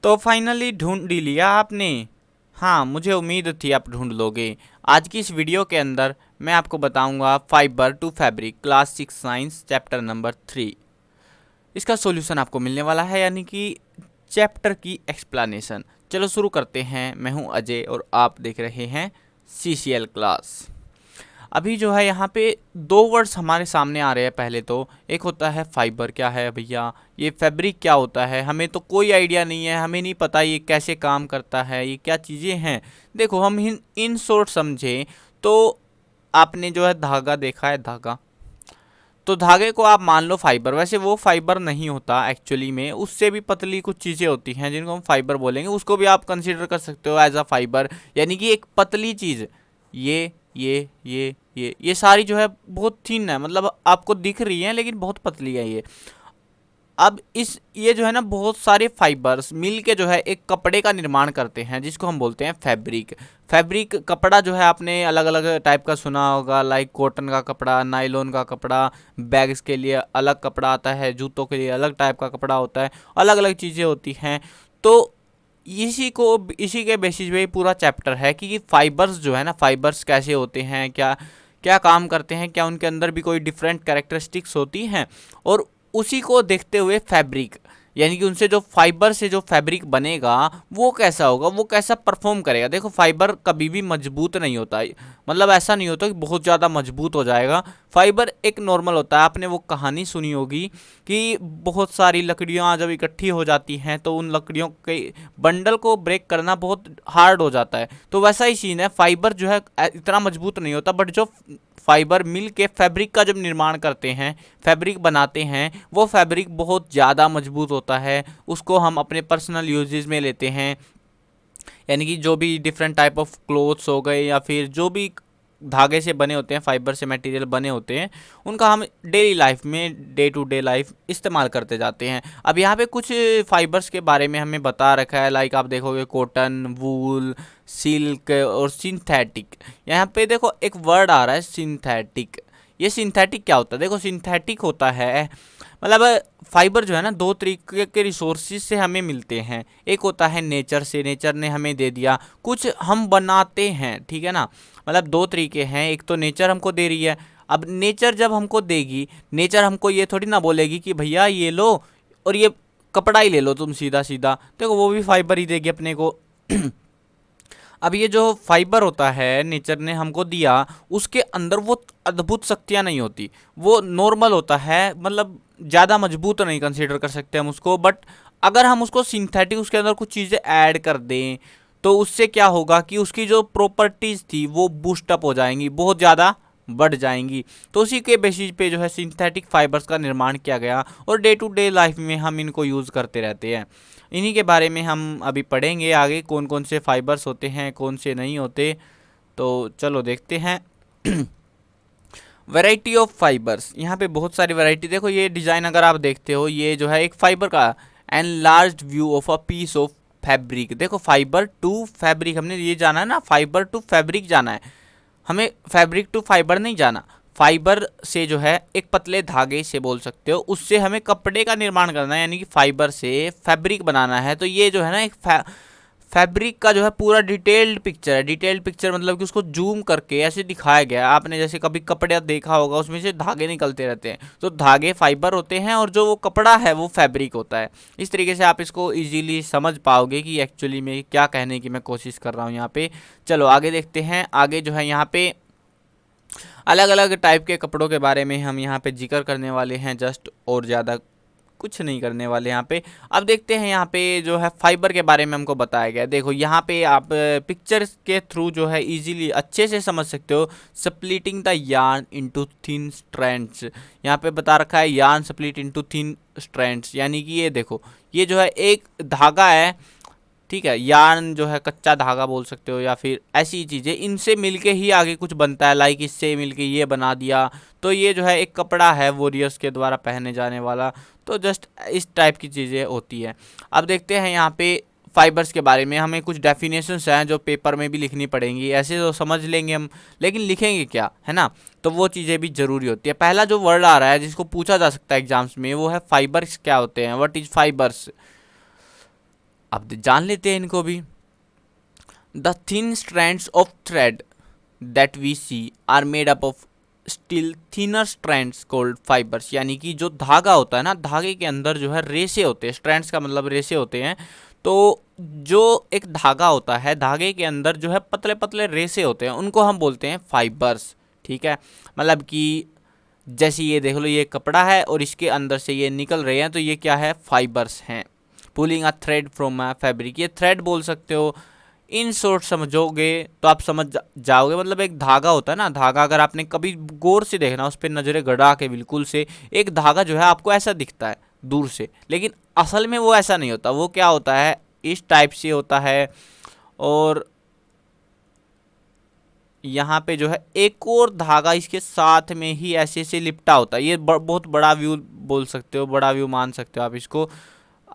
तो फाइनली ढूंढ ही लिया आपने। हाँ, मुझे उम्मीद थी आप ढूंढ लोगे। आज की इस वीडियो के अंदर मैं आपको बताऊंगा fibre to fabric class 6 science chapter number 3। इसका सॉल्यूशन आपको मिलने वाला है, यानी कि चैप्टर की एक्सप्लेनेशन। चलो शुरू करते हैं। मैं हूं अजय और आप देख रहे हैं CCL क्लास। अभी जो है यहाँ पे दो वर्ड्स हमारे सामने आ रहे हैं। पहले तो एक होता है फाइबर। क्या है भैया ये फैब्रिक? क्या होता है? हमें तो कोई आइडिया नहीं है, हमें नहीं पता ये कैसे काम करता है, ये क्या चीज़ें हैं। देखो हम इन शॉर्ट समझें तो आपने जो है धागा देखा है, धागा। तो धागे को आप मान लो फाइबर। वैसे वो फाइबर नहीं होता एक्चुअली में, उससे भी पतली कुछ चीज़ें होती हैं जिनको हम फाइबर बोलेंगे। उसको भी आप कंसीडर कर सकते हो एज अ फाइबर, यानी कि एक पतली चीज़। ये सारी जो है बहुत थिन है, मतलब आपको दिख रही है लेकिन बहुत पतली है ये। अब इस ये जो है ना बहुत सारे फाइबर्स मिल के जो है एक कपड़े का निर्माण करते हैं जिसको हम बोलते हैं फैब्रिक। फैब्रिक कपड़ा जो है आपने अलग अलग टाइप का सुना होगा, लाइक कॉटन का कपड़ा, नायलॉन का कपड़ा, बैग्स के लिए अलग कपड़ा आता है, जूतों के लिए अलग टाइप का कपड़ा होता है, अलग अलग चीज़ें होती हैं। तो इसी के बेसिस पे पूरा चैप्टर है कि फाइबर्स जो है ना, फाइबर्स कैसे होते हैं, क्या क्या काम करते हैं, क्या उनके अंदर भी कोई डिफरेंट कैरेक्टरिस्टिक्स होती हैं। और उसी को देखते हुए फैब्रिक, यानी कि उनसे जो फाइबर से जो फैब्रिक बनेगा वो कैसा होगा, वो कैसा परफॉर्म करेगा। देखो फाइबर कभी भी मजबूत नहीं होता, मतलब ऐसा नहीं होता कि बहुत ज़्यादा मजबूत हो जाएगा। फाइबर एक नॉर्मल होता है। आपने वो कहानी सुनी होगी कि बहुत सारी लकड़ियाँ जब इकट्ठी हो जाती हैं तो उन लकड़ियों के बंडल को ब्रेक करना बहुत हार्ड हो जाता है। तो वैसा ही सीन है, फाइबर जो है इतना मजबूत नहीं होता, बट जो फाइबर मिल के फैब्रिक का जब निर्माण करते हैं, फैब्रिक बनाते हैं, वो फैब्रिक बहुत ज़्यादा मजबूत होता है। उसको हम अपने पर्सनल यूजेस में लेते हैं, यानी कि जो भी डिफरेंट टाइप ऑफ क्लोथ्स हो गए या फिर जो भी धागे से बने होते हैं, फाइबर से मटेरियल बने होते हैं, उनका हम डेली लाइफ में, डे टू डे लाइफ इस्तेमाल करते जाते हैं। अब यहाँ पे कुछ फाइबर्स के बारे में हमें बता रखा है, लाइक आप देखोगे कॉटन, वूल, सिल्क और सिंथेटिक। यहाँ पे देखो एक वर्ड आ रहा है सिंथेटिक। ये सिंथेटिक क्या होता है? देखो सिंथेटिक होता है, मतलब फाइबर जो है ना दो तरीके के रिसोर्सेज से हमें मिलते हैं। एक होता है नेचर से, नेचर ने हमें दे दिया, कुछ हम बनाते हैं, ठीक है ना। मतलब दो तरीके हैं, एक तो नेचर हमको दे रही है। अब नेचर जब हमको देगी, नेचर हमको ये थोड़ी ना बोलेगी कि भैया ये लो और ये कपड़ा ही ले लो तुम सीधा सीधा। देखो वो भी फाइबर ही देगी अपने को। अब ये जो फाइबर होता है नेचर ने हमको दिया, उसके अंदर वो अद्भुत शक्तियाँ नहीं होती, वो नॉर्मल होता है, मतलब ज़्यादा मजबूत नहीं कंसीडर कर सकते हम उसको। बट अगर हम उसको सिंथेटिक उसके अंदर कुछ चीज़ें ऐड कर दें तो उससे क्या होगा कि उसकी जो प्रॉपर्टीज़ थी वो बूस्टअप हो जाएंगी, बहुत ज़्यादा बढ़ जाएंगी। तो उसी के बेसिस पे जो है सिंथेटिक फाइबर्स का निर्माण किया गया और डे टू डे लाइफ में हम इनको यूज़ करते रहते हैं। इन्हीं के बारे में हम अभी पढ़ेंगे आगे, कौन कौन से फाइबर्स होते हैं, कौन से नहीं होते। तो चलो देखते हैं। वैरायटी ऑफ फाइबर्स, यहाँ पे बहुत सारी वैरायटी। देखो ये डिज़ाइन अगर आप देखते हो, ये जो है एक फाइबर का enlarged view of a piece of fabric. देखो फाइबर टू फैब्रिक हमने ये जाना है ना, फाइबर टू फैब्रिक जाना है, हमें फैब्रिक टू फाइबर नहीं जाना। फाइबर से जो है एक पतले धागे से बोल सकते हो, उससे हमें कपड़े का निर्माण करना है, यानी कि फाइबर से फैब्रिक बनाना है। तो ये जो है ना एक फैब्रिक का जो है पूरा डिटेल्ड पिक्चर है। डिटेल्ड पिक्चर मतलब कि उसको जूम करके ऐसे दिखाया गया है। आपने जैसे कभी कपड़े देखा होगा, उसमें से धागे निकलते रहते हैं, तो धागे फाइबर होते हैं और जो वो कपड़ा है वो फैब्रिक होता है। इस तरीके से आप इसको इजीली समझ पाओगे कि एक्चुअली में क्या कहने की मैं कोशिश कर रहा हूँ यहाँ पे। चलो आगे देखते हैं। आगे जो है यहाँ पे अलग अलग टाइप के कपड़ों के बारे में हम यहाँ पे जिक्र करने वाले हैं जस्ट, और ज़्यादा कुछ नहीं करने वाले यहाँ पे। अब देखते हैं यहाँ पे जो है फाइबर के बारे में हमको बताया गया। देखो यहाँ पे आप पिक्चर्स के थ्रू जो है इजीली अच्छे से समझ सकते हो। Splitting the yarn into thin strands, यहाँ पे बता रखा है yarn split into thin strands, यानी कि ये देखो ये जो है एक धागा है, ठीक है। यार्न जो है कच्चा धागा बोल सकते हो या फिर ऐसी चीज़ें, इनसे मिलके ही आगे कुछ बनता है, लाइक इससे मिलके ये बना दिया। तो ये जो है एक कपड़ा है वॉरियर्स के द्वारा पहने जाने वाला। तो जस्ट इस टाइप की चीज़ें होती है। अब देखते हैं यहाँ पे फाइबर्स के बारे में। हमें कुछ डेफिनेशंस हैं जो पेपर में भी लिखनी पड़ेंगी, ऐसे तो समझ लेंगे हम, लेकिन लिखेंगे क्या, है ना। तो वो चीज़ें भी ज़रूरी होती है। पहला जो वर्ड आ रहा है जिसको पूछा जा सकता है एग्जाम्स में, वो है फाइबर्स क्या होते हैं, व्हाट इज फाइबर्स। अब जान लेते हैं इनको भी। The thin strands of thread that we see are made up of still thinner strands called fibres, यानी कि जो धागा होता है ना, धागे के अंदर जो है रेसे होते हैं, स्ट्रैंड्स का मतलब रेसे होते हैं। तो जो एक धागा होता है, धागे के अंदर जो है पतले पतले रेसे होते हैं, उनको हम बोलते हैं फाइबर्स। ठीक है, मतलब कि जैसे ये देख लो, ये कपड़ा है और इसके अंदर से ये निकल रहे हैं, तो ये क्या है, फाइबर्स हैं। Pulling a thread from a fabric, ये थ्रेड बोल सकते हो। इन शॉर्ट समझोगे तो आप समझ जाओगे, मतलब एक धागा होता है ना, धागा अगर आपने कभी गौर से देखना, उस पर नजरें गड़ा के बिल्कुल से, एक धागा जो है आपको ऐसा दिखता है दूर से, लेकिन असल में वो ऐसा नहीं होता। वो क्या होता है, इस टाइप से होता है। और यहाँ पे जो है एक और धागा इसके साथ में ही ऐसे ऐसे लिपटा होता है। ये बहुत बड़ा व्यू बोल सकते हो, बड़ा व्यू मान सकते हो आप इसको।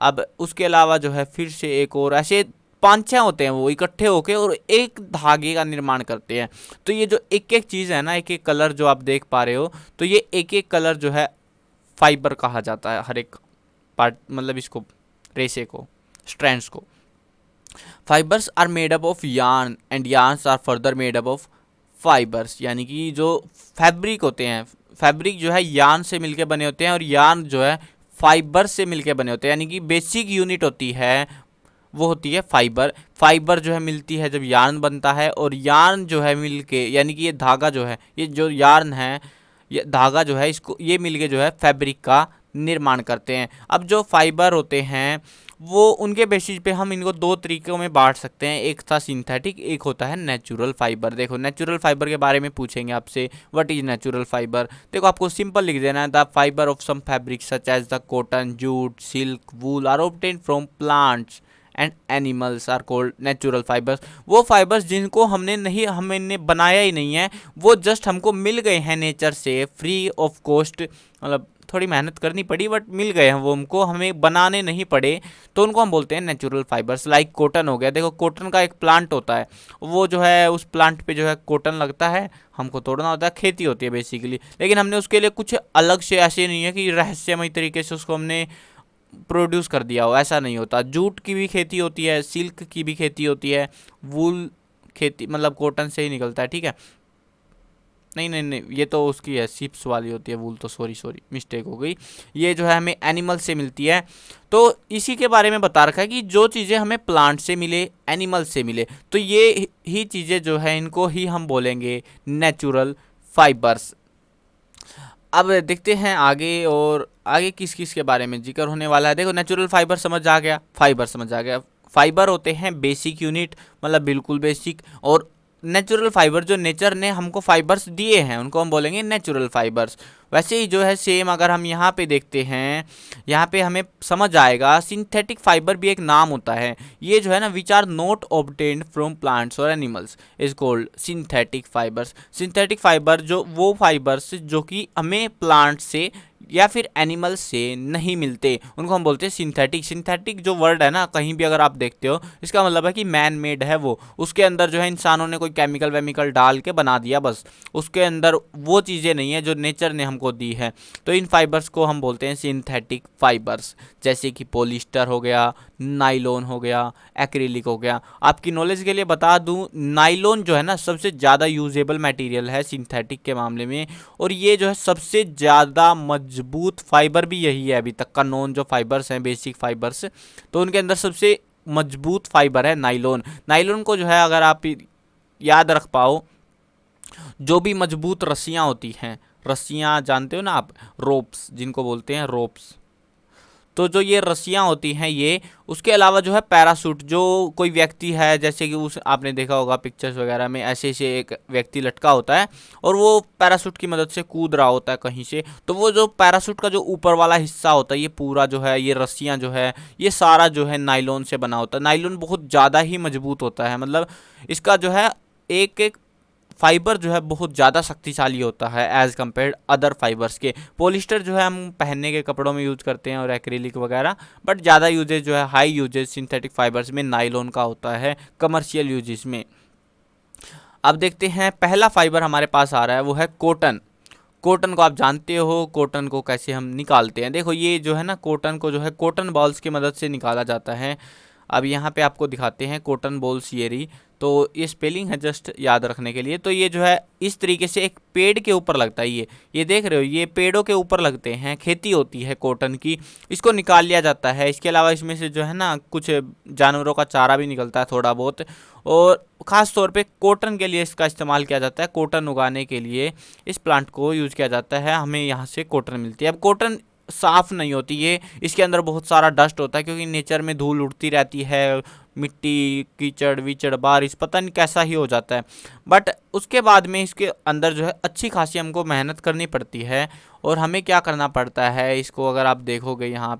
अब उसके अलावा जो है फिर से एक और ऐसे 5-6 होते हैं, वो इकट्ठे होके और एक धागे का निर्माण करते हैं। तो ये जो एक एक चीज़ है ना, एक एक कलर जो आप देख पा रहे हो, तो ये एक एक कलर जो है फाइबर कहा जाता है, हर एक पार्ट, मतलब इसको, रेसे को, स्ट्रैंड्स को। Fibres are made up of yarn and yarns are further made up of fibres, यानी कि जो फैब्रिक होते हैं, फैब्रिक जो है यार्न से मिलके बने होते हैं, और यार्न जो है फाइबर से मिलके बने होते हैं। यानी कि बेसिक यूनिट होती है वो होती है फाइबर। फाइबर जो है मिलती है जब यार्न बनता है, और यार्न जो है मिलके, यानी कि ये धागा जो है, ये जो यार्न है, ये धागा जो है, इसको ये मिलके जो है फैब्रिक का निर्माण करते हैं। अब जो फाइबर होते हैं वो, उनके बेसिस पे हम इनको 2 तरीकों में बांट सकते हैं। एक था सिंथेटिक, एक होता है नेचुरल फाइबर। देखो नेचुरल फाइबर के बारे में पूछेंगे आपसे, व्हाट इज नेचुरल फाइबर। देखो आपको सिंपल लिख देना है, the fibre of some fabric such as the cotton, jute, silk, wool are obtained from plants and animals are called natural fibres. वो फाइबर्स जिनको हमने बनाया ही नहीं है, वो जस्ट हमको मिल गए हैं नेचर से फ्री ऑफ कॉस्ट, मतलब थोड़ी मेहनत करनी पड़ी बट मिल गए हैं वो हमको, हमें बनाने नहीं पड़े, तो उनको हम बोलते हैं नेचुरल फाइबर्स। लाइक कॉटन हो गया, देखो कॉटन का एक प्लांट होता है, वो जो है उस प्लांट पे जो है कॉटन लगता है, हमको तोड़ना होता है, खेती होती है बेसिकली, लेकिन हमने उसके लिए कुछ अलग से, ऐसे नहीं है कि रहस्यमय तरीके से उसको हमने प्रोड्यूस कर दिया हो, ऐसा नहीं होता। जूट की भी खेती होती है, सिल्क की भी खेती होती है, वूल खेती मतलब कॉटन से ही निकलता है। ठीक है, नहीं नहीं नहीं, ये तो उसकी है, शिप्स वाली होती है वूल, तो सॉरी मिस्टेक हो गई। ये जो है हमें एनिमल से मिलती है। तो इसी के बारे में बता रखा है कि जो चीज़ें हमें प्लांट से मिले, एनिमल से मिले, तो ये ही चीज़ें जो है इनको ही हम बोलेंगे नेचुरल फाइबर्स। अब देखते हैं आगे, और आगे किस किस के बारे में जिक्र होने वाला है। देखो नेचुरल फाइबर समझ आ गया, फाइबर समझ आ गया। फाइबर होते हैं बेसिक यूनिट, मतलब बिल्कुल बेसिक, और नेचुरल फाइबर जो नेचर ने हमको फाइबर्स दिए हैं उनको हम बोलेंगे नेचुरल फाइबर्स। वैसे ही जो है सेम अगर हम यहाँ पे देखते हैं, यहाँ पे हमें समझ आएगा सिंथेटिक फाइबर भी एक नाम होता है। ये जो है ना, which are not obtained from plants और animals is called synthetic fibres. Synthetic fibre जो वो फाइबर्स जो कि हमें प्लांट से या फिर एनिमल से नहीं मिलते, उनको हम बोलते हैं सिंथेटिक। सिंथेटिक जो वर्ड है ना, कहीं भी अगर आप देखते हो, इसका मतलब है कि मैन मेड है वो, उसके अंदर जो है इंसानों ने कोई केमिकल वेमिकल डाल के बना दिया बस, उसके अंदर वो चीज़ें नहीं है जो नेचर ने हमको दी है। तो इन फाइबर्स को हम बोलते हैं सिंथेटिक फाइबर्स, जैसे कि पॉलिस्टर हो गया, नाइलॉन हो गया, एक्रिलिक हो गया। आपकी नॉलेज के लिए बता दूं, नाइलॉन जो है ना सबसे ज़्यादा यूजेबल मटेरियल है सिंथेटिक के मामले में, और ये जो है सबसे ज़्यादा मजबूत फाइबर भी यही है अभी तक का नॉन जो फाइबर्स हैं, बेसिक फाइबर्स, तो उनके अंदर सबसे मजबूत फाइबर है नाइलॉन। नाइलॉन को जो है अगर आप याद रख पाओ, जो भी मजबूत रस्सियाँ होती हैं, रस्सियाँ जानते हो ना आप, रोप्स जिनको बोलते हैं, रोप्स, तो जो ये रस्सियाँ होती हैं ये, उसके अलावा जो है पैरासूट, जो कोई व्यक्ति है, जैसे कि उस आपने देखा होगा पिक्चर्स वगैरह में, ऐसे ऐसे एक व्यक्ति लटका होता है और वो पैरासूट की मदद से कूद रहा होता है कहीं से, तो वो जो पैरासूट का जो ऊपर वाला हिस्सा होता है, ये पूरा जो है, ये रस्सियाँ जो है, ये सारा जो है नाइलॉन से बना होता है। नाइलॉन बहुत ज़्यादा ही मजबूत होता है, मतलब इसका जो है एक एक फाइबर जो है बहुत ज़्यादा शक्तिशाली होता है एज़ कम्पेयर अदर फाइबर्स के। पॉलिस्टर जो है हम पहनने के कपड़ों में यूज़ करते हैं और एक्रिलिक वगैरह, बट ज़्यादा यूजेज जो है, हाई यूजेज सिंथेटिक फाइबर्स में नाइलॉन का होता है कमर्शियल यूजेज में। अब देखते हैं पहला फाइबर हमारे पास आ रहा है, वो है कॉटन। कॉटन को आप जानते हो, कॉटन को कैसे हम निकालते हैं। देखो ये जो है ना, कॉटन को जो है कॉटन बॉल्स की मदद से निकाला जाता है। अब यहाँ पे आपको दिखाते हैं कॉटन बॉल सियरी। तो ये स्पेलिंग है जस्ट याद रखने के लिए। तो ये जो है इस तरीके से एक पेड़ के ऊपर लगता है। ये देख रहे हो, ये पेड़ों के ऊपर लगते हैं, खेती होती है कॉटन की, इसको निकाल लिया जाता है। इसके अलावा इसमें से जो है ना कुछ जानवरों का चारा भी निकलता है थोड़ा बहुत, और ख़ास तौर पे कॉटन के लिए इसका इस्तेमाल किया जाता है। कॉटन उगाने के लिए इस प्लांट को यूज़ किया जाता है, हमें यहाँ से कॉटन मिलती है। अब कॉटन साफ़ नहीं होती ये, इसके अंदर बहुत सारा डस्ट होता है, क्योंकि नेचर में धूल उड़ती रहती है, मिट्टी कीचड़ विचड़ बारिश पता नहीं कैसा ही हो जाता है। बट उसके बाद में इसके अंदर जो है अच्छी खासी हमको मेहनत करनी पड़ती है। और हमें क्या करना पड़ता है, इसको अगर आप देखोगे यहाँ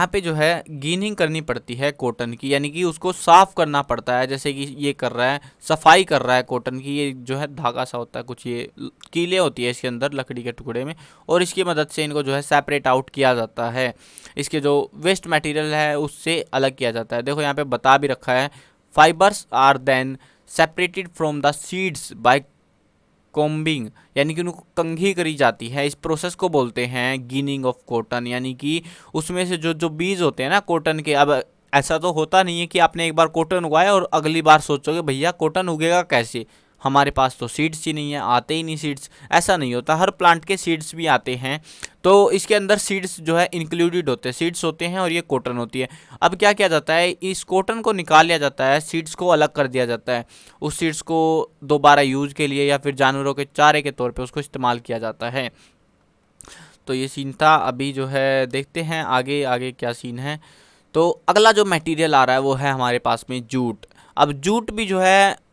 पे जो है गीनिंग करनी पड़ती है कॉटन की, यानी कि उसको साफ़ करना पड़ता है। जैसे कि ये कर रहा है, सफाई कर रहा है कॉटन की। ये जो है धागा सा होता है कुछ, ये कीलें होती है इसके अंदर लकड़ी के टुकड़े में, और इसकी मदद से इनको जो है सेपरेट आउट किया जाता है। इसके जो वेस्ट मटेरियल है उससे अलग किया जाता है। देखो यहाँ पे बता भी रखा है, fibres are then separated from the seeds by combing, यानी कि उनको कंघी करी जाती है। इस प्रोसेस को बोलते हैं गिनिंग ऑफ कॉटन, यानी कि उसमें से जो जो बीज होते हैं ना कॉटन के। अब ऐसा तो होता नहीं है कि आपने एक बार कॉटन उगाया और अगली बार सोचोगे भैया कॉटन उगेगा कैसे, हमारे पास तो सीड्स ही नहीं है, आते ही नहीं सीड्स। ऐसा नहीं होता, हर प्लांट के सीड्स भी आते हैं। तो इसके अंदर सीड्स जो है इंक्लूडेड होते हैं, सीड्स होते हैं और ये कॉटन होती है। अब क्या किया जाता है, इस कॉटन को निकाल लिया जाता है, सीड्स को अलग कर दिया जाता है। उस सीड्स को दोबारा यूज़ के लिए या फिर जानवरों के चारे के तौर पे उसको इस्तेमाल किया जाता है। तो ये सीन था। अभी जो है देखते हैं आगे आगे क्या सीन है। तो अगला जो मटेरियल आ रहा है वो है हमारे पास में जूट। अब जूट भी जो है,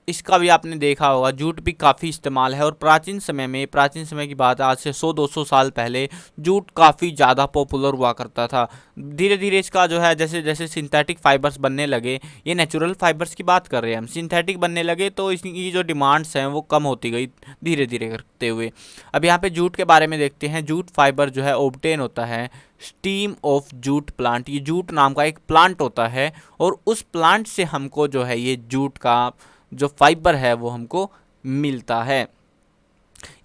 इसका भी आपने देखा होगा, जूट भी काफ़ी इस्तेमाल है। और प्राचीन समय की बात है, आज से 100-200 साल पहले जूट काफ़ी ज़्यादा पॉपुलर हुआ करता था। धीरे धीरे इसका जो है जैसे जैसे सिंथेटिक फाइबर्स बनने लगे, ये नेचुरल फाइबर्स की बात कर रहे हैं हम, सिंथेटिक बनने लगे तो इसकी जो डिमांड्स हैं वो कम होती गई धीरे धीरे करते हुए। अब यहाँ पे जूट के बारे में देखते हैं। जूट फाइबर जो है ऑब्टेन होता है स्टीम ऑफ जूट प्लांट। ये जूट नाम का एक प्लांट होता है, और उस प्लांट से हमको जो है ये जूट का जो फाइबर है वो हमको मिलता है।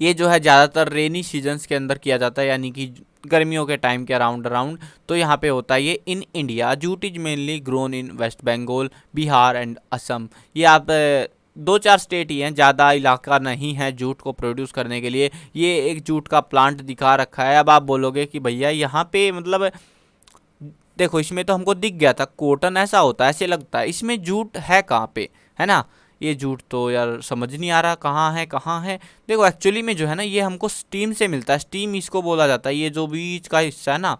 ये जो है ज़्यादातर रेनी सीजन्स के अंदर किया जाता है, यानी कि गर्मियों के टाइम के अराउंड। तो यहाँ पे होता है ये in India. Jute is mainly grown in West Bengal, Bihar and Assam. ये आप 2-4 स्टेट ही हैं, ज़्यादा इलाका नहीं है जूट को प्रोड्यूस करने के लिए। ये एक जूट का प्लांट दिखा रखा है। अब आप बोलोगे कि भैया यहाँ पे मतलब देखो इसमें तो हमको दिख गया था कॉटन ऐसा होता है, ऐसे लगता है, इसमें जूट है कहाँ पे, है ना। ये जूट तो यार समझ नहीं आ रहा कहाँ है कहाँ है। देखो एक्चुअली में जो है ना ये हमको स्टीम से मिलता है, स्टीम इसको बोला जाता है। ये जो बीच का हिस्सा है ना,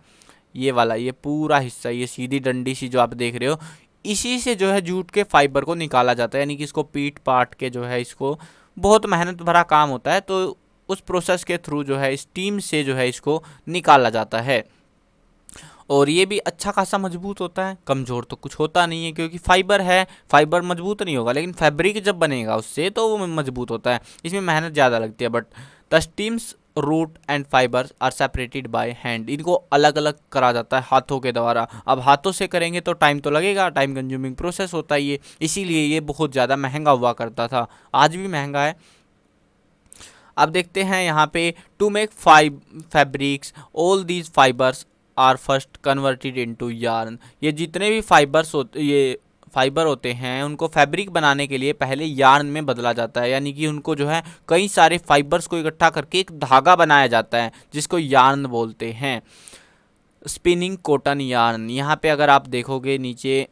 ये वाला, ये पूरा हिस्सा, ये सीधी डंडी सी जो आप देख रहे हो, इसी से जो है जूट के फाइबर को निकाला जाता है। यानी कि इसको पीट पाट के जो है, इसको बहुत मेहनत भरा काम होता है। तो उस प्रोसेस के थ्रू जो है स्टीम से जो है इसको निकाला जाता है। और ये भी अच्छा खासा मजबूत होता है, कमज़ोर तो कुछ होता नहीं है, क्योंकि फाइबर है, फाइबर मजबूत नहीं होगा, लेकिन फैब्रिक जब बनेगा उससे तो वो मजबूत होता है। इसमें मेहनत ज़्यादा लगती है। But the stems root and fibres are separated by hand. इनको अलग अलग करा जाता है हाथों के द्वारा। अब हाथों से करेंगे तो टाइम तो लगेगा, टाइम कंज्यूमिंग प्रोसेस होता है ये, इसीलिए ये बहुत ज़्यादा महंगा हुआ करता था, आज भी महंगा है। अब देखते हैं यहाँ पे, to make fabrics all these fibres are first converted into yarn. ये जितने भी फाइबर होते हैं उनको फैब्रिक बनाने के लिए पहले यार्न में बदला जाता है। यानी कि उनको जो है कई सारे फाइबर्स को इकट्ठा करके एक धागा बनाया जाता है, जिसको यार्न बोलते हैं। स्पिनिंग कॉटन यार्न, यहाँ पे अगर आप देखोगे नीचे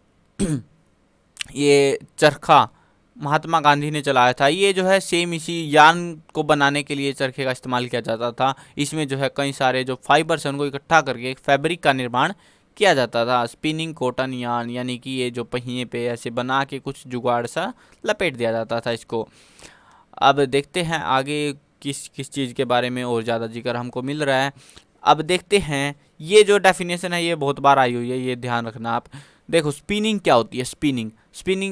ये चरखा महात्मा गांधी ने चलाया था। ये जो है सेम इसी यार्न को बनाने के लिए चरखे का इस्तेमाल किया जाता था। इसमें जो है कई सारे जो फाइबर्स हैं उनको इकट्ठा करके एक फैब्रिक का निर्माण किया जाता था। स्पिनिंग कॉटन यार्न, यानी कि ये जो पहिए पे ऐसे बना के कुछ जुगाड़ सा लपेट दिया जाता था इसको। अब देखते हैं आगे किस किस चीज़ के बारे में और ज़्यादा जिक्र हमको मिल रहा है। अब देखते हैं, ये जो डेफिनेशन है ये बहुत बार आई हुई है, ये ध्यान रखना आप। देखो स्पिनिंग क्या होती है, स्पिनिंग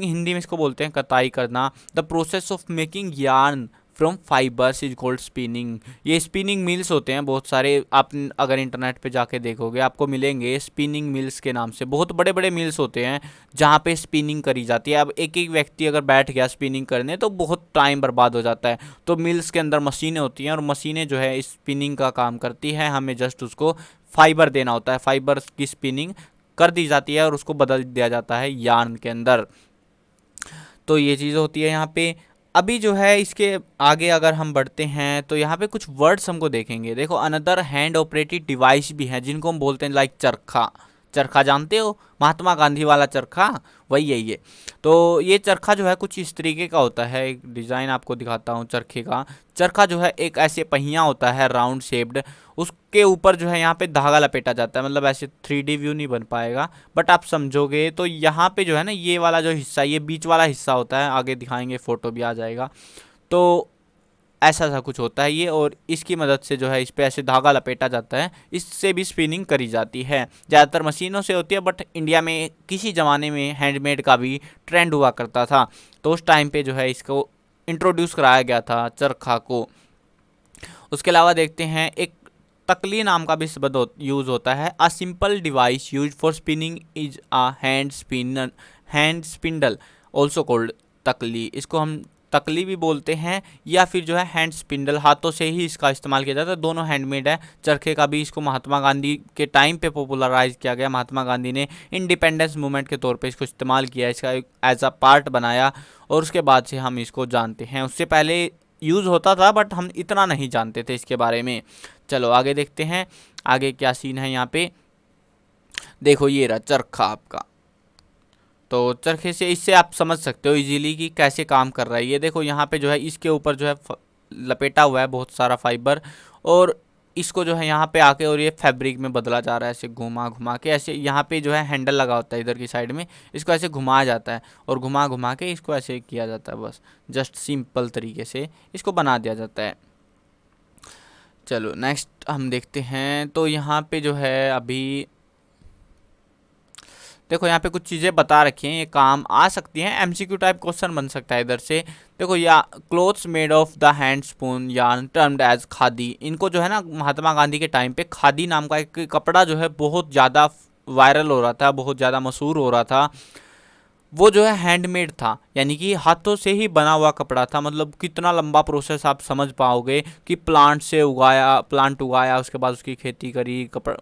हिंदी में इसको बोलते हैं कताई करना। The process of making yarn from fibres is called spinning. ये स्पिनिंग मिल्स होते हैं बहुत सारे, आप अगर इंटरनेट पे जाके देखोगे आपको मिलेंगे स्पिनिंग मिल्स के नाम से। बहुत बड़े बड़े मिल्स होते हैं जहाँ पे स्पिनिंग करी जाती है। अब एक एक व्यक्ति अगर बैठ गया स्पिनिंग करने तो बहुत टाइम बर्बाद हो जाता है। तो मिल्स के अंदर मशीनें होती हैं और मशीनें जो है स्पिनिंग का काम करती हैं, हमें जस्ट उसको फाइबर देना होता है, फाइबर की स्पिनिंग कर दी जाती है और उसको बदल दिया जाता है यार्न के अंदर। तो ये चीज़ होती है यहाँ पे। अभी जो है इसके आगे अगर हम बढ़ते हैं तो यहाँ पे कुछ वर्ड्स हमको देखेंगे। देखो अनदर हैंड ऑपरेटेड डिवाइस भी हैं जिनको हम बोलते हैं लाइक चरखा। चरखा जानते हो, महात्मा गांधी वाला चरखा, वही है ये। तो ये चरखा जो है कुछ इस तरीके का होता है। एक डिज़ाइन आपको दिखाता हूँ चरखे का। चरखा जो है एक ऐसे पहिया होता है राउंड शेप्ड, उसके ऊपर जो है यहाँ पे धागा लपेटा जाता है। मतलब ऐसे 3D व्यू नहीं बन पाएगा बट आप समझोगे। तो यहाँ पे जो है ना ये वाला जो हिस्सा, ये बीच वाला हिस्सा होता है, आगे दिखाएंगे, फोटो भी आ जाएगा। तो ऐसा सा कुछ होता है ये, और इसकी मदद से जो है इस पे ऐसे धागा लपेटा जाता है, इससे भी स्पिनिंग करी जाती है। ज़्यादातर मशीनों से होती है बट इंडिया में किसी ज़माने में हैंडमेड का भी ट्रेंड हुआ करता था। तो उस टाइम पे जो है इसको इंट्रोड्यूस कराया गया था चरखा को। उसके अलावा देखते हैं एक तकली नाम का भी शब्द यूज़ होता है। A simple device use for spinning is a hand spindle also called तकली। इसको हम तकली भी बोलते हैं या फिर जो है हैंड स्पिंडल, हाथों से ही इसका इस्तेमाल किया जाता है। दोनों हैंडमेड है। चरखे का भी इसको महात्मा गांधी के टाइम पे पॉपुलराइज किया गया। महात्मा गांधी ने इंडिपेंडेंस मूवमेंट के तौर पे इसको इस्तेमाल किया, इसका एज अ पार्ट बनाया और उसके बाद से हम इसको जानते हैं। उससे पहले यूज़ होता था बट हम इतना नहीं जानते थे इसके बारे में। चलो आगे देखते हैं, आगे क्या सीन है यहाँ पे। देखो ये रहा चरखा आपका। तो चरखे से, इससे आप समझ सकते हो इजीली कि कैसे काम कर रहा है ये। देखो यहाँ पे जो है इसके ऊपर जो है लपेटा हुआ है बहुत सारा फाइबर, और इसको जो है यहाँ पे आके और ये फैब्रिक में बदला जा रहा है ऐसे घुमा घुमा के। ऐसे यहाँ पे जो है हैंडल लगा होता है इधर की साइड में, इसको ऐसे घुमाया जाता है और घुमा घुमा के इसको ऐसे किया जाता है। बस जस्ट सिंपल तरीके से इसको बना दिया जाता है। चलो नेक्स्ट हम देखते हैं। तो यहाँ पे जो है अभी देखो यहाँ पे कुछ चीज़ें बता रखी हैं, ये काम आ सकती हैं, एमसीक्यू टाइप क्वेश्चन बन सकता है इधर से। देखो या clothes made of the hand spun yarn termed as khadi. इनको जो है ना महात्मा गांधी के टाइम पे खादी नाम का एक कपड़ा जो है बहुत ज़्यादा वायरल हो रहा था, बहुत ज़्यादा मशहूर हो रहा था। वो जो है हैंडमेड था, यानी कि हाथों से ही बना हुआ कपड़ा था। मतलब कितना लंबा प्रोसेस आप समझ पाओगे कि प्लांट उगाया, उसके बाद उसकी खेती करी, कपड़ा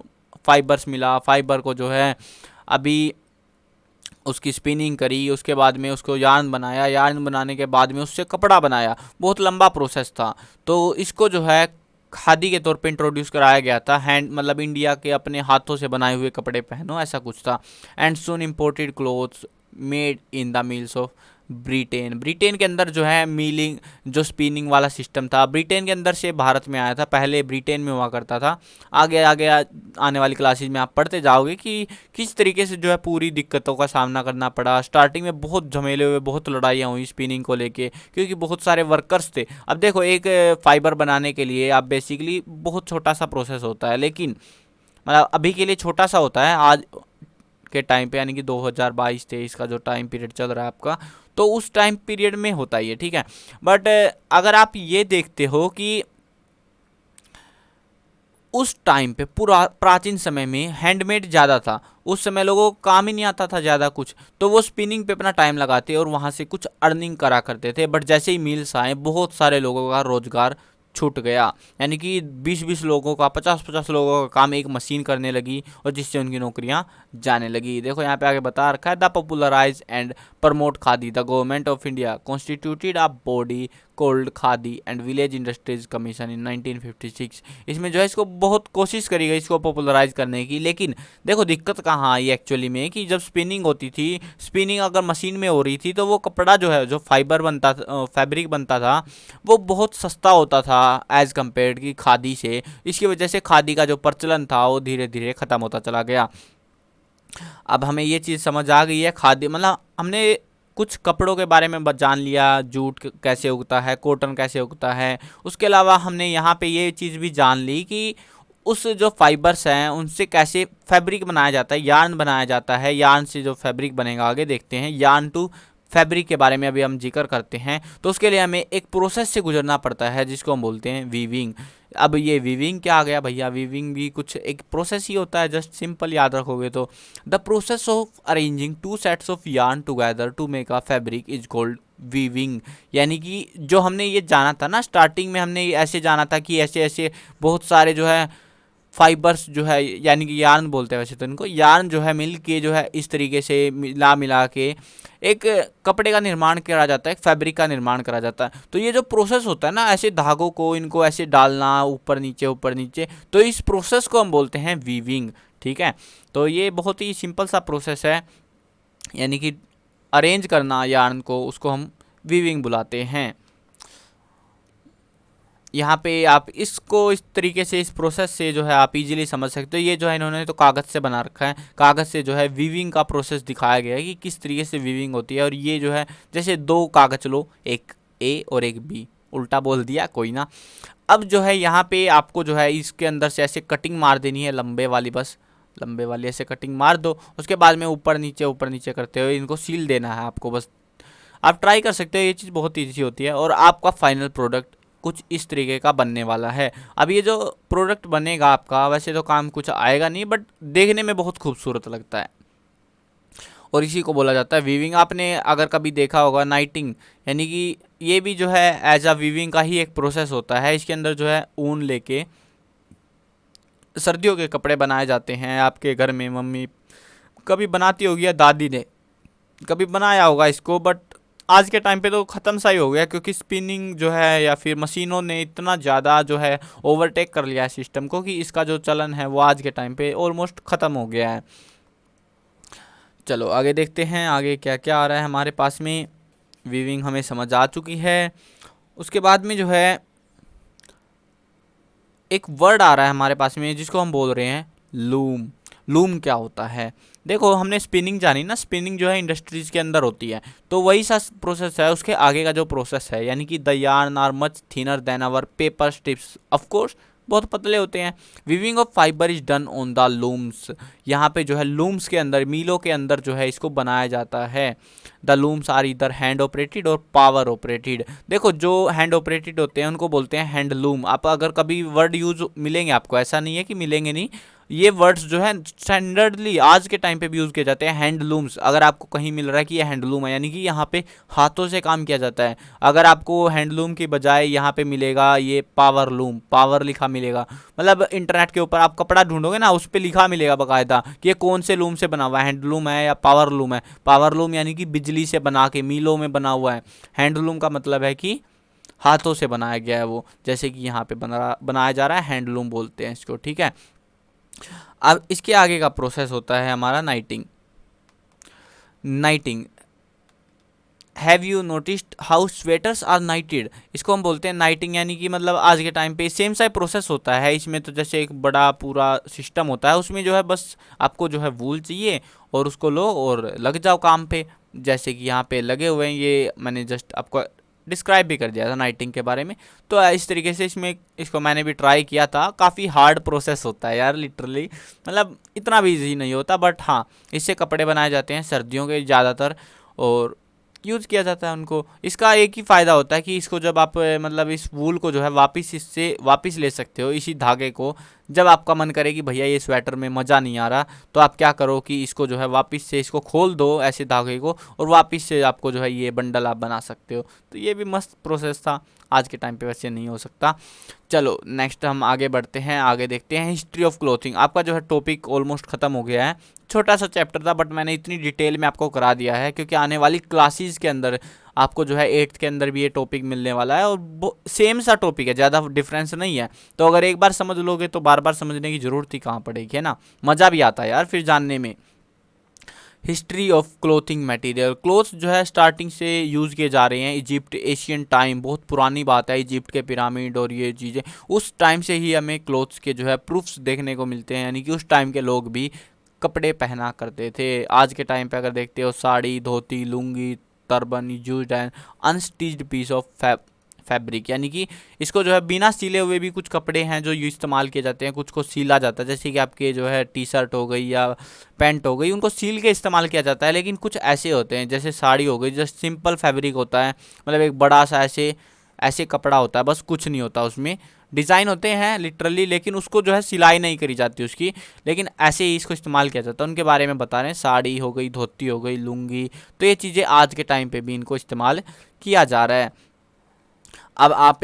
फाइबर्स मिला, फाइबर को जो है अभी उसकी स्पिनिंग करी, उसके बाद में उसको यार्न बनाया, यार्न बनाने के बाद में उससे कपड़ा बनाया। बहुत लंबा प्रोसेस था। तो इसको जो है खादी के तौर पे इंट्रोड्यूस कराया गया था। हैंड मतलब इंडिया के अपने हाथों से बनाए हुए कपड़े पहनो, ऐसा कुछ था। And soon imported clothes made in the mills of Britain. Britain के अंदर जो है मिलिंग, जो स्पिनिंग वाला सिस्टम था, ब्रिटेन के अंदर से भारत में आया था। पहले ब्रिटेन में हुआ करता था। आगे आगे आने वाली क्लासेज में आप पढ़ते जाओगे कि किस तरीके से जो है पूरी दिक्कतों का सामना करना पड़ा। स्टार्टिंग में बहुत झमेले हुए, बहुत लड़ाइयाँ हुई स्पिनिंग को लेके, क्योंकि बहुत सारे वर्कर्स थे। अब देखो एक फाइबर बनाने के लिए आप बेसिकली बहुत छोटा सा प्रोसेस होता है, लेकिन मतलब अभी के लिए छोटा सा होता है, आज के टाइम पे यानी कि 2022-23 का जो टाइम पीरियड चल रहा है आपका, तो उस टाइम पीरियड में होता ही है, ठीक है। बट अगर आप ये देखते हो कि उस टाइम पे पूरा प्राचीन समय में हैंडमेड ज़्यादा था, उस समय लोगों को काम ही नहीं आता था ज़्यादा कुछ, तो वो स्पिनिंग पे अपना टाइम लगाते और वहाँ से कुछ अर्निंग करा करते थे। बट जैसे ही मिल्स आए, बहुत सारे लोगों का रोजगार छूट गया, यानी कि 20-20 लोगों का, 50-50 लोगों का काम एक मशीन करने लगी और जिससे उनकी नौकरियां जाने लगी। देखो यहाँ पे आगे बता रखा है, the popularise and promote khadi, the government of India constituted a body called Khadi and Village Industries Commission in 1956। इसमें जो है इसको बहुत कोशिश करी गई इसको पॉपुलराइज करने की, लेकिन देखो दिक्कत कहाँ आई एक्चुअली में कि जब स्पिनिंग होती थी, स्पिनिंग अगर मशीन में हो रही थी तो वो कपड़ा जो है, जो फाइबर बनता था, फैब्रिक बनता था, वो बहुत सस्ता होता था एज कम्पेयर की खादी से। इसकी वजह से खादी का जो प्रचलन था वो धीरे धीरे ख़त्म होता चला गया। अब हमें ये चीज़ समझ आ गई है, खादी मतलब हमने कुछ कपड़ों के बारे में जान लिया, जूट कैसे उगता है, कॉटन कैसे उगता है। उसके अलावा हमने यहाँ पे ये चीज़ भी जान ली कि उस जो फाइबर्स हैं उनसे कैसे फैब्रिक बनाया जाता है, यार्न बनाया जाता है। यार्न से जो फैब्रिक बनेगा, आगे देखते हैं। यार्न टू फैब्रिक के बारे में अभी हम जिक्र करते हैं। तो उसके लिए हमें एक प्रोसेस से गुजरना पड़ता है जिसको हम बोलते हैं वीविंग। अब ये वीविंग क्या आ गया भैया, वीविंग भी कुछ एक प्रोसेस ही होता है, जस्ट सिंपल याद रखोगे तो। The process of arranging two sets of yarn together to make a fabric is called weaving. यानी कि जो हमने ये जाना था ना, स्टार्टिंग में हमने ऐसे जाना था कि ऐसे ऐसे बहुत सारे जो है फाइबर्स जो है, यानी कि यार्न बोलते हैं वैसे तो इनको, यार्न जो है मिल के जो है इस तरीके से मिला मिला के एक कपड़े का निर्माण करा जाता है, एक फैब्रिक का निर्माण करा जाता है। तो ये जो प्रोसेस होता है ना, ऐसे धागों को इनको ऐसे डालना ऊपर नीचे, तो इस प्रोसेस को हम बोलते हैं वीविंग। ठीक है, तो ये बहुत ही सिंपल सा प्रोसेस है, यानी कि अरेंज करना यार्न को, उसको हम वीविंग बुलाते हैं। यहाँ पे आप इसको इस तरीके से, इस प्रोसेस से जो है आप इजीली समझ सकते हो। ये जो है इन्होंने तो कागज़ से बना रखा है, कागज़ से जो है वीविंग का प्रोसेस दिखाया गया है कि किस तरीके से वीविंग होती है। और ये जो है जैसे दो कागज़ लो, एक ए और एक बी, उल्टा बोल दिया, कोई ना। अब जो है यहाँ पे आपको जो है इसके अंदर से ऐसे कटिंग मार देनी है, लंबे वाली, बस लंबे वाली ऐसे कटिंग मार दो। उसके बाद में ऊपर नीचे करते हुए इनको सील देना है आपको। बस आप ट्राई कर सकते हो, ये चीज़ बहुत ईजी होती है। और आपका फाइनल प्रोडक्ट कुछ इस तरीके का बनने वाला है। अब ये जो प्रोडक्ट बनेगा आपका, वैसे तो काम कुछ आएगा नहीं, बट देखने में बहुत खूबसूरत लगता है, और इसी को बोला जाता है वीविंग। आपने अगर कभी देखा होगा नाइटिंग, यानी कि ये भी जो है एज अ वीविंग का ही एक प्रोसेस होता है। इसके अंदर जो है ऊन लेके सर्दियों के कपड़े बनाए जाते हैं। आपके घर में मम्मी कभी बनाती होगी या दादी ने कभी बनाया होगा इसको, बट आज के टाइम पे तो ख़त्म सा ही हो गया, क्योंकि स्पिनिंग जो है या फिर मशीनों ने इतना ज़्यादा जो है ओवरटेक कर लिया है सिस्टम को, कि इसका जो चलन है वो आज के टाइम पे ऑलमोस्ट ख़त्म हो गया है। चलो आगे देखते हैं, आगे क्या क्या आ रहा है हमारे पास में। वीविंग हमें समझ आ चुकी है। उसके बाद में जो है एक वर्ड आ रहा है हमारे पास में, जिसको हम बोल रहे हैं लूम। लूम क्या होता है? देखो, हमने स्पिनिंग जानी ना, स्पिनिंग जो है इंडस्ट्रीज के अंदर होती है, तो वही सा प्रोसेस है। उसके आगे का जो प्रोसेस है, यानी कि the yarn are much thinner than our paper strips, of course बहुत पतले होते हैं। Weaving of fibre is done on the looms. यहाँ पे जो है लूम्स के अंदर, मीलों के अंदर जो है इसको बनाया जाता है। द लूम्स आर इधर हैंड ऑपरेटेड और पावर ऑपरेटेड। देखो, जो हैंड ऑपरेटेड होते हैं उनको बोलते हैं हैंड लूम। आप अगर कभी वर्ड यूज मिलेंगे आपको, ऐसा नहीं है कि मिलेंगे नहीं, ये वर्ड्स जो है स्टैंडर्डली आज के टाइम पे भी यूज़ किए जाते हैं। हैंडलूम्स, अगर आपको कहीं मिल रहा है कि ये हैंडलूम है, यानी कि यहाँ पे हाथों से काम किया जाता है। अगर आपको हैंडलूम की बजाय यहाँ पे मिलेगा ये पावर लूम, पावर लिखा मिलेगा, मतलब इंटरनेट के ऊपर आप कपड़ा ढूंढोगे ना, उस पर लिखा मिलेगा बाकायदा कि ये कौन से लूम से बना हुआ है, हैंडलूम है या पावर लूम है। पावर लूम यानी कि बिजली से बना के मीलों में बना हुआ है। हैंडलूम का मतलब है कि हाथों से बनाया गया है वो, जैसे कि यहाँ पे बनाया जा रहा है, हैंडलूम बोलते हैं इसको। ठीक है, अब इसके आगे का प्रोसेस होता है हमारा knitting. Knitting, have you noticed how sweaters are knitted? इसको हम बोलते हैं नाइटिंग, यानी कि मतलब आज के टाइम पे सेम सा प्रोसेस होता है। इसमें तो जैसे एक बड़ा पूरा सिस्टम होता है, उसमें जो है बस आपको जो है वूल चाहिए और उसको लो और लग जाओ काम पे, जैसे कि यहाँ पे लगे हुए हैं। ये मैंने जस्ट आपको डिस्क्राइब भी कर दिया था नाइटिंग के बारे में। तो इस तरीके से इसमें इसको मैंने भी ट्राई किया था। काफ़ी हार्ड प्रोसेस होता है यार, लिटरली, मतलब इतना भी ईजी नहीं होता, बट हाँ, इससे कपड़े बनाए जाते हैं सर्दियों के ज़्यादातर, और यूज़ किया जाता है उनको। इसका एक ही फ़ायदा होता है कि इसको जब आप मतलब इस वूल को जो है वापस इससे वापस ले सकते हो, इसी धागे को। जब आपका मन करे कि भैया ये स्वेटर में मज़ा नहीं आ रहा, तो आप क्या करो कि इसको जो है वापस से इसको खोल दो ऐसे धागे को, और वापस से आपको जो है ये बंडल आप बना सकते हो। तो ये भी मस्त प्रोसेस था, आज के टाइम पे वैसे नहीं हो सकता। चलो नेक्स्ट हम आगे बढ़ते हैं, आगे देखते हैं हिस्ट्री ऑफ क्लोथिंग। आपका जो है टॉपिक ऑलमोस्ट ख़त्म हो गया है। छोटा सा चैप्टर था, बट मैंने इतनी डिटेल में आपको करा दिया है क्योंकि आने वाली क्लासेस के अंदर आपको जो है 8th के अंदर भी ये टॉपिक मिलने वाला है, और सेम सा टॉपिक है, ज़्यादा डिफरेंस नहीं है। तो अगर एक बार समझ लोगे तो बार बार समझने की ज़रूरत ही कहाँ पड़ेगी, है ना। मज़ा भी आता है यार फिर जानने में। History of clothing material, clothes जो है स्टार्टिंग से यूज़ किए जा रहे हैं। इजिप्ट, एशियन टाइम, बहुत पुरानी बात है, इजिप्ट के पिरामिड और ये चीज़ें, उस टाइम से ही हमें क्लोथ्स के जो है प्रूफ्स देखने को मिलते हैं, यानी कि उस टाइम के लोग भी कपड़े पहना करते थे। आज के टाइम पे अगर देखते हो, sari, dhoti, lungi, turban used and unstitched piece of fabric, यानी कि इसको जो है बिना सिले हुए भी कुछ कपड़े हैं जो इस्तेमाल किए जाते हैं, कुछ को सीला जाता है, जैसे कि आपके जो है टी शर्ट हो गई या पैंट हो गई, उनको सील के इस्तेमाल किया जाता है। लेकिन कुछ ऐसे होते हैं, जैसे साड़ी हो गई, जस्ट सिंपल फैब्रिक होता है, मतलब एक बड़ा सा ऐसे ऐसे कपड़ा होता है, बस कुछ नहीं होता उसमें, डिज़ाइन होते हैं लिटरली, लेकिन उसको जो है सिलाई नहीं करी जाती उसकी, लेकिन ऐसे ही इसको इस्तेमाल किया जाता है। उनके बारे में बता रहे हैं, साड़ी हो गई, धोती हो गई, लुंगी, तो ये चीज़ें आज के टाइम पे भी इनको इस्तेमाल किया जा रहा है। अब आप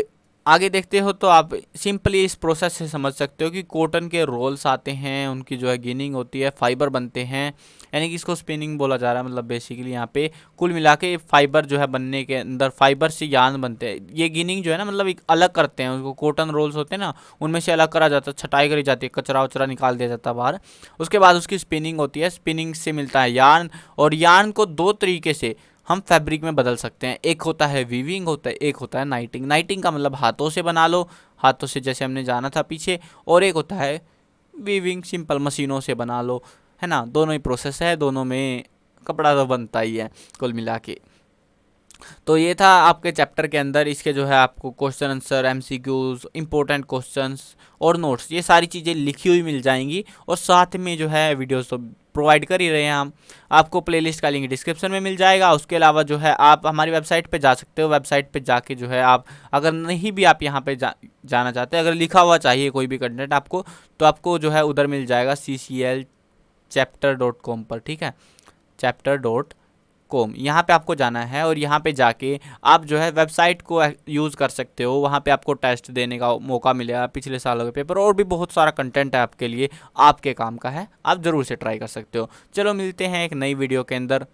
आगे देखते हो तो आप सिंपली इस प्रोसेस से समझ सकते हो कि कॉटन के रोल्स आते हैं, उनकी जो है गिनिंग होती है, फाइबर बनते हैं, यानी कि इसको स्पिनिंग बोला जा रहा है। मतलब बेसिकली यहाँ पे कुल मिला के फाइबर जो है बनने के अंदर फाइबर से यार्न बनते हैं। ये गिनिंग जो है ना मतलब एक अलग करते हैं उसको, कॉटन रोल्स होते हैं ना उनमें से अलग करा जाता है, छटाई करी जाती है, कचरा वचरा निकाल दिया जाता है बाहर। उसके बाद उसकी स्पिनिंग होती है, स्पिनिंग से मिलता है यार्न, और यार्न को दो तरीके से हम फैब्रिक में बदल सकते हैं। एक होता है वीविंग, होता है एक होता है नाइटिंग। नाइटिंग का मतलब हाथों से बना लो, हाथों से जैसे हमने जाना था पीछे, और एक होता है वीविंग, सिंपल मशीनों से बना लो, है ना। दोनों ही प्रोसेस है, दोनों में कपड़ा तो बनता ही है कुल मिला के। तो ये था आपके चैप्टर के अंदर। इसके जो है आपको question answer, MCQs, important questions और नोट्स, ये सारी चीज़ें लिखी हुई मिल जाएंगी, और साथ में जो है वीडियोस तो प्रोवाइड कर ही रहे हैं हम। आपको प्लेलिस्ट का लिंक डिस्क्रिप्शन में मिल जाएगा। उसके अलावा जो है आप हमारी वेबसाइट पे जा सकते हो। वेबसाइट पे जाके जो है आप, अगर नहीं भी आप यहाँ पे जाना चाहते हैं, अगर लिखा हुआ चाहिए कोई भी कंटेंट आपको, तो आपको जो है उधर मिल जाएगा cclchapter.com पर, ठीक है, chapter.com। यहाँ पे आपको जाना है, और यहाँ पे जाके आप जो है वेबसाइट को यूज़ कर सकते हो। वहाँ पे आपको टेस्ट देने का मौका मिलेगा, पिछले सालों के पेपर, और भी बहुत सारा कंटेंट है आपके लिए, आपके काम का है, आप ज़रूर से ट्राई कर सकते हो। चलो मिलते हैं एक नई वीडियो के अंदर।